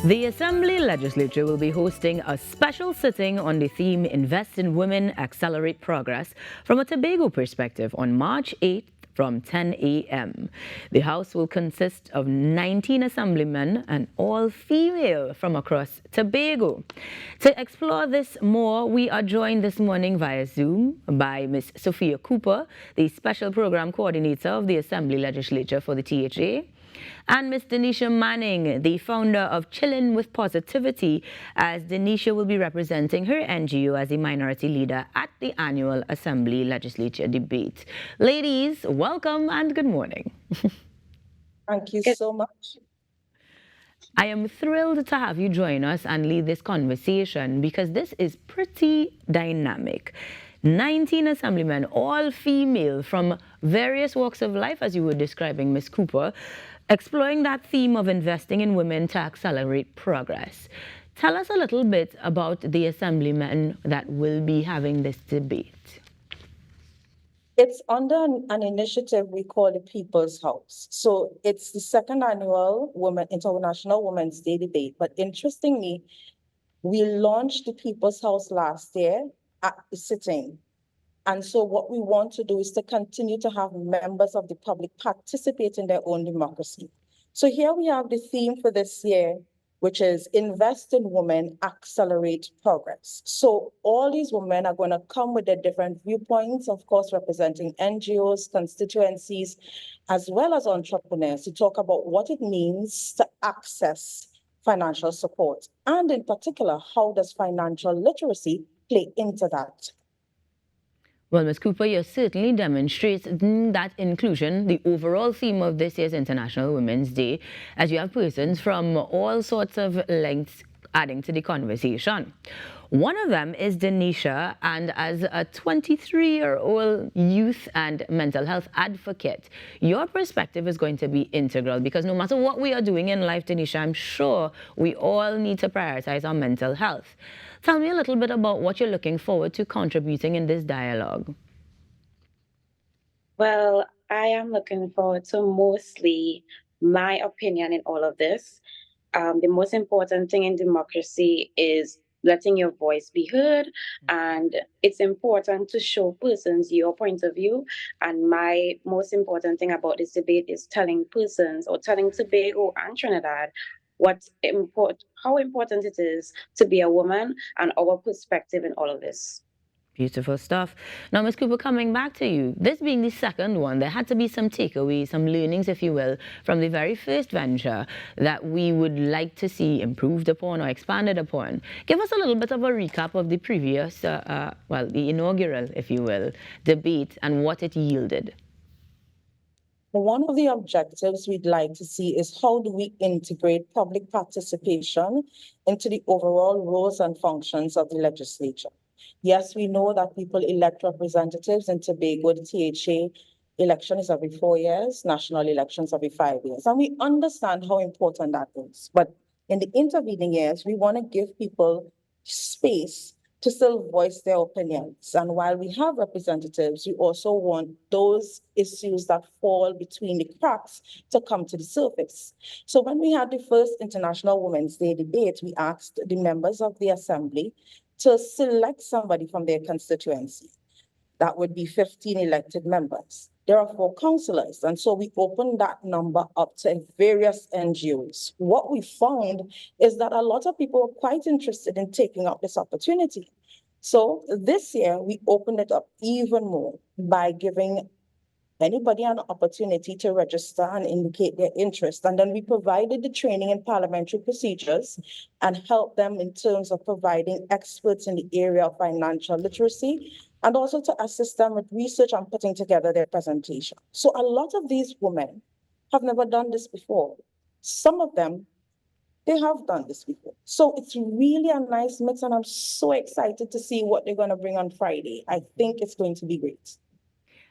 The Assembly Legislature will be hosting a special sitting on the theme Invest in Women, Accelerate Progress from a Tobago perspective on March 8th from 10 a.m. The House will consist of 19 assemblymen and all female from across Tobago. To explore this more, we are joined this morning via Zoom by Ms. Sophia Cooper, the Special Program Coordinator of the Assembly Legislature for the THA, and Ms. Denisha Manning, the founder of Chillin with Positivity, as Denisha will be representing her NGO as a minority leader at the annual Assembly Legislature debate. Ladies, welcome and good morning. Thank you so much. I am thrilled to have you join us and lead this conversation because this is pretty dynamic. 19 assemblymen, all female from various walks of life, as you were describing, Ms. Cooper, exploring that theme of investing in women to accelerate progress. Tell us a little bit about the assemblymen that will be having this debate. It's under an initiative we call the People's House. So it's the second annual International Women's Day debate. But interestingly, we launched the People's House last year at the sitting. And so what we want to do is to continue to have members of the public participate in their own democracy. So here we have the theme for this year, which is Invest in Women, Accelerate Progress. So all these women are going to come with their different viewpoints, of course, representing NGOs, constituencies, as well as entrepreneurs to talk about what it means to access financial support. And in particular, how does financial literacy play into that? Well, Ms. Cooper, you certainly demonstrate that inclusion, the overall theme of this year's International Women's Day, as you have persons from all sorts of lengths adding to the conversation. One of them is Denisha, and as a 23-year-old youth and mental health advocate, your perspective is going to be integral because no matter what we are doing in life, Denisha, I'm sure we all need to prioritize our mental health. Tell me a little bit about what you're looking forward to contributing in this dialogue. Well, I am looking forward to mostly my opinion in all of this. The most important thing in democracy is letting your voice be heard, and it's important to show persons your point of view. And my most important thing about this debate is telling persons or telling Tobago and Trinidad how important it is to be a woman and our perspective in all of this. Beautiful stuff. Now, Ms. Cooper, coming back to you, this being the second one, there had to be some takeaways, some learnings, if you will, from the very first venture that we would like to see improved upon or expanded upon. Give us a little bit of a recap of the previous, the inaugural, if you will, debate and what it yielded. One of the objectives we'd like to see is how do we integrate public participation into the overall roles and functions of the legislature. Yes, we know that people elect representatives in Tobago. The THA election is every 4 years, national elections every 5 years. And we understand how important that is. But in the intervening years, we want to give people space to still voice their opinions. And while we have representatives, we also want those issues that fall between the cracks to come to the surface. So when we had the first International Women's Day debate, we asked the members of the Assembly to select somebody from their constituency. That would be 15 elected members. There are 4 councillors, and so we opened that number up to various NGOs. What we found is that a lot of people are quite interested in taking up this opportunity. So this year, we opened it up even more by giving anybody an opportunity to register and indicate their interest. And then we provided the training in parliamentary procedures and helped them in terms of providing experts in the area of financial literacy and also to assist them with research and putting together their presentation. So a lot of these women have never done this before. Some of them, they have done this before. So it's really a nice mix, and I'm so excited to see what they're going to bring on Friday. I think it's going to be great.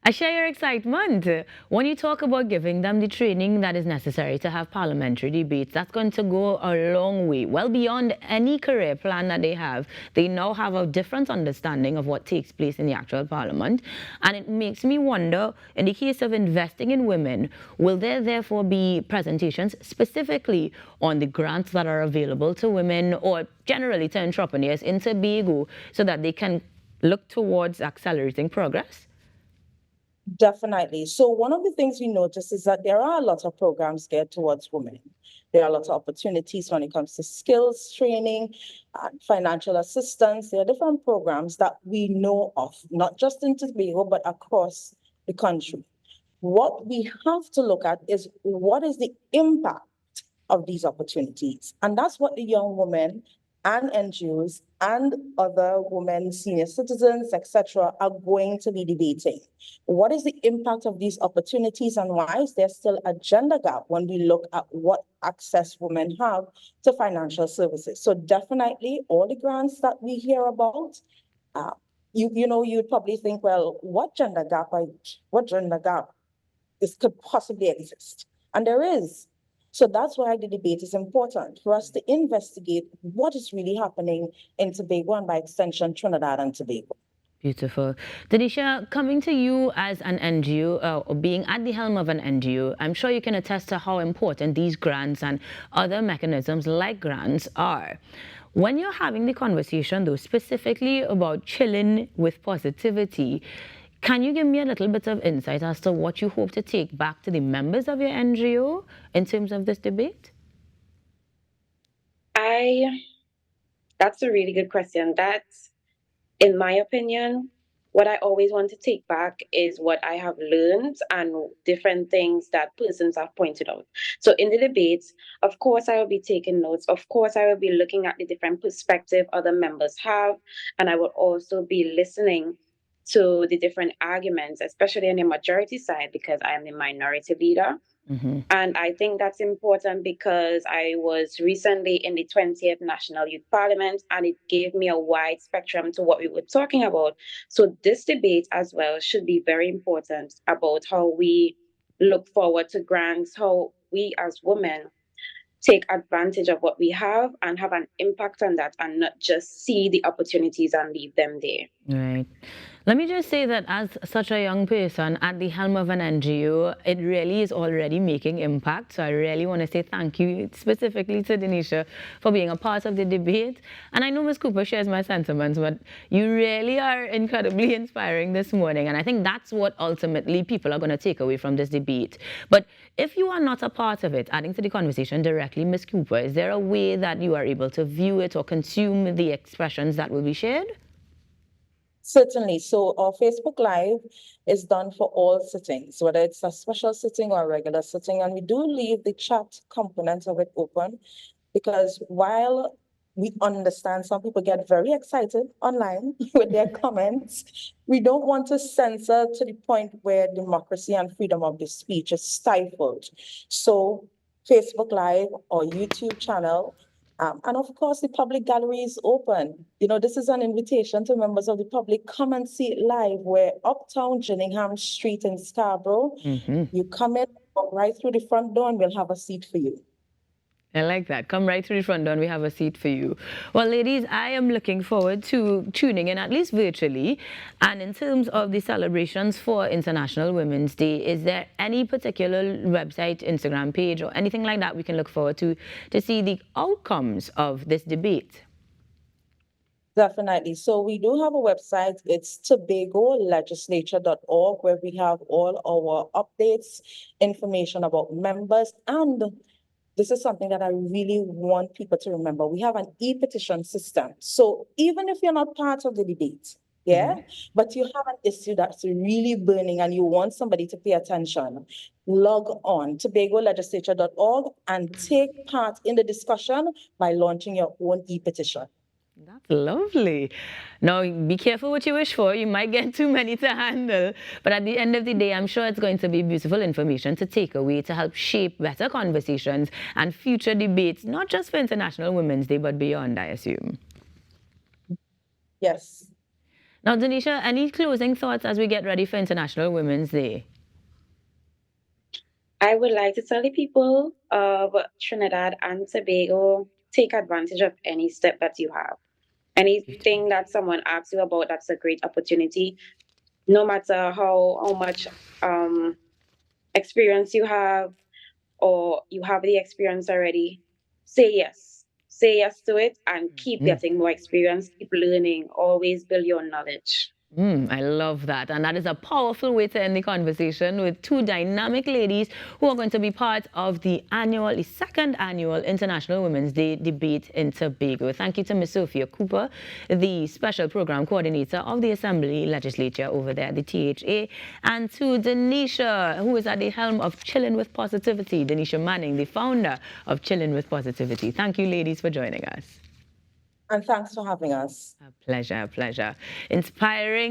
I share your excitement. When you talk about giving them the training that is necessary to have parliamentary debates, that's going to go a long way, well beyond any career plan that they have. They now have a different understanding of what takes place in the actual parliament. And it makes me wonder, in the case of investing in women, will there therefore be presentations specifically on the grants that are available to women or generally to entrepreneurs in Tobago so that they can look towards accelerating progress? Definitely. So one of the things we notice is that there are a lot of programs geared towards women. There are a lot of opportunities when it comes to skills training and financial assistance. There are different programs that we know of, not just in Tobago, but across the country. What we have to look at is what is the impact of these opportunities. And that's what the young women and NGOs and other women, senior citizens, etc., are going to be debating. What is the impact of these opportunities and why is there still a gender gap when we look at what access women have to financial services? So definitely all the grants that we hear about, you'd probably think, well, what gender gap could possibly exist? And there is. So that's why the debate is important for us to investigate what is really happening in Tobago and by extension, Trinidad and Tobago. Beautiful. Denisha, coming to you as an NGO, or being at the helm of an NGO, I'm sure you can attest to how important these grants and other mechanisms like grants are. When you're having the conversation, though, specifically about chilling with positivity, can you give me a little bit of insight as to what you hope to take back to the members of your NGO in terms of this debate? That's a really good question. That's, in my opinion, what I always want to take back is what I have learned and different things that persons have pointed out. So in the debates, of course, I will be taking notes. Of course, I will be looking at the different perspective other members have, and I will also be listening to the different arguments, especially on the majority side, because I am the minority leader. Mm-hmm. And I think that's important because I was recently in the 20th National Youth Parliament and it gave me a wide spectrum to what we were talking about. So this debate as well should be very important about how we look forward to grants, how we as women take advantage of what we have and have an impact on that and not just see the opportunities and leave them there. Right. Let me just say that as such a young person at the helm of an NGO, it really is already making impact. So I really want to say thank you specifically to Denisha for being a part of the debate. And I know Ms. Cooper shares my sentiments, but you really are incredibly inspiring this morning. And I think that's what ultimately people are going to take away from this debate. But if you are not a part of it, adding to the conversation directly, Ms. Cooper, is there a way that you are able to view it or consume the expressions that will be shared? Certainly. So our Facebook Live is done for all sittings, whether it's a special sitting or a regular sitting. And we do leave the chat component of it open because while we understand some people get very excited online with their comments, we don't want to censor to the point where democracy and freedom of the speech is stifled. So Facebook Live or YouTube channel, and of course, the public gallery is open. This is an invitation to members of the public. Come and see it live. We're uptown Gillingham Street in Scarborough. Mm-hmm. You come in, walk right through the front door, and we'll have a seat for you. I like that. Come right through the front door and we have a seat for you. Well, ladies, I am looking forward to tuning in, at least virtually. And in terms of the celebrations for International Women's Day, is there any particular website, Instagram page, or anything like that we can look forward to see the outcomes of this debate? Definitely. So we do have a website. It's TobagoLegislature.org, where we have all our updates, information about members, and this is something that I really want people to remember. We have an e-petition system. So even if you're not part of the debate, but you have an issue that's really burning and you want somebody to pay attention, log on to TobagoLegislature.org and take part in the discussion by launching your own e-petition. That's lovely. Now, be careful what you wish for. You might get too many to handle. But at the end of the day, I'm sure it's going to be beautiful information to take away to help shape better conversations and future debates, not just for International Women's Day, but beyond, I assume. Yes. Now, Denisha, any closing thoughts as we get ready for International Women's Day? I would like to tell the people of Trinidad and Tobago, take advantage of any step that you have. Anything that someone asks you about, that's a great opportunity. No matter how much um, experience you have, or you have the experience already, say yes. Say yes to it and keep getting more experience, keep learning, always build your knowledge. I love that. And that is a powerful way to end the conversation with two dynamic ladies who are going to be part of the second annual International Women's Day debate in Tobago. Thank you to Ms. Sophia Cooper, the Special Program Coordinator of the Assembly Legislature over there at the THA, and to Denisha, who is at the helm of Chillin with Positivity, Denisha Manning, the founder of Chillin with Positivity. Thank you, ladies, for joining us. And thanks for having us. A pleasure, a pleasure. Inspiring.